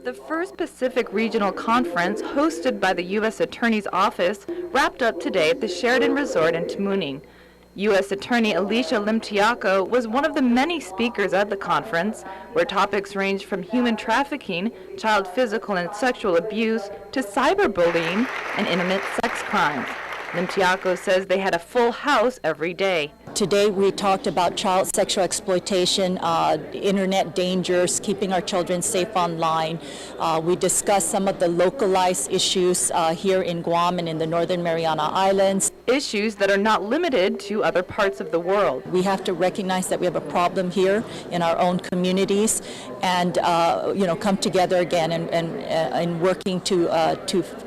The first Pacific Regional Conference, hosted by the U.S. Attorney's Office, wrapped up today at the Sheraton Resort in Tamuning. U.S. Attorney Alicia Limtiaco was one of the many speakers at the conference, where topics ranged from human trafficking, child physical and sexual abuse, to cyberbullying and intimate sex crimes. Limtiaco says they had a full house every day. Today we talked about child sexual exploitation, internet dangers, keeping our children safe online. We discussed some of the localized issues here in Guam and in the Northern Mariana Islands. Issues that are not limited to other parts of the world. We have to recognize that we have a problem here in our own communities and come together again and working to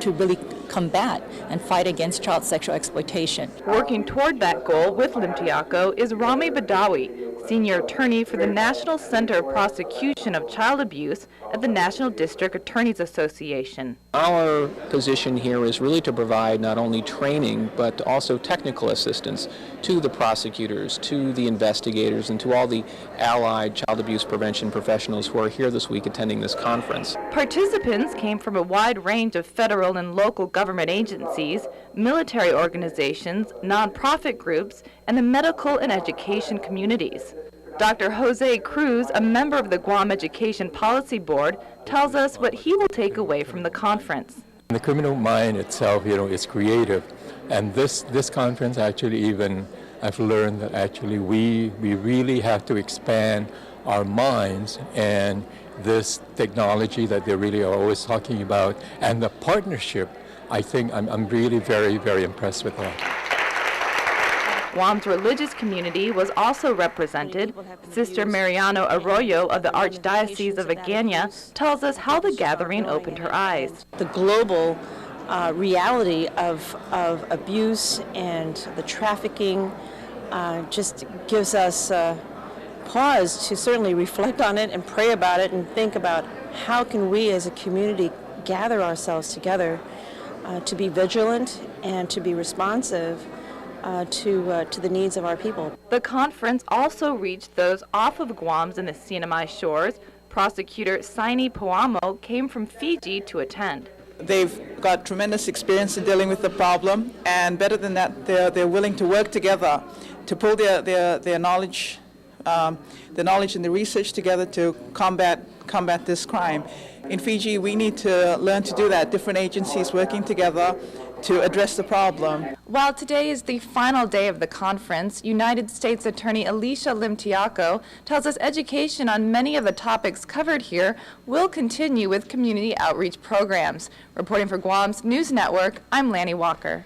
really combat and fight against child sexual exploitation. Working toward that goal with Limtiaco is Rami Badawi, Senior Attorney for the National Center of Prosecution of Child Abuse at the National District Attorneys Association. Our position here is really to provide not only training but also technical assistance to the prosecutors, to the investigators, and to all the allied child abuse prevention professionals who are here this week attending this conference. Participants came from a wide range of federal and local government agencies, military organizations, nonprofit groups, and the medical and education communities. Dr. Jose Cruz, a member of the Guam Education Policy Board, tells us what he will take away from the conference. The criminal mind itself, is creative, and this conference actually I've learned that actually we really have to expand our minds and this technology that they really are always talking about, and the partnership. I think I'm really very, very impressed with that. Guam's religious community was also represented. Sister Mariano Arroyo of the Archdiocese of Agana tells us how the gathering opened her eyes. The global reality of abuse and the trafficking just gives us pause to certainly reflect on it and pray about it and think about how can we as a community gather ourselves together to be vigilant and to be responsive to the needs of our people. The conference also reached those off of Guam's and the CNMI shores. Prosecutor Saini Poamo came from Fiji to attend. They've got tremendous experience in dealing with the problem, and better than that, they're willing to work together to pull their knowledge, the knowledge and the research together to combat this crime. In Fiji, we need to learn to do that. Different agencies working together to address the problem. While today is the final day of the conference, United States Attorney Alicia Limtiaco tells us education on many of the topics covered here will continue with community outreach programs. Reporting for Guam's News Network, I'm Lanny Walker.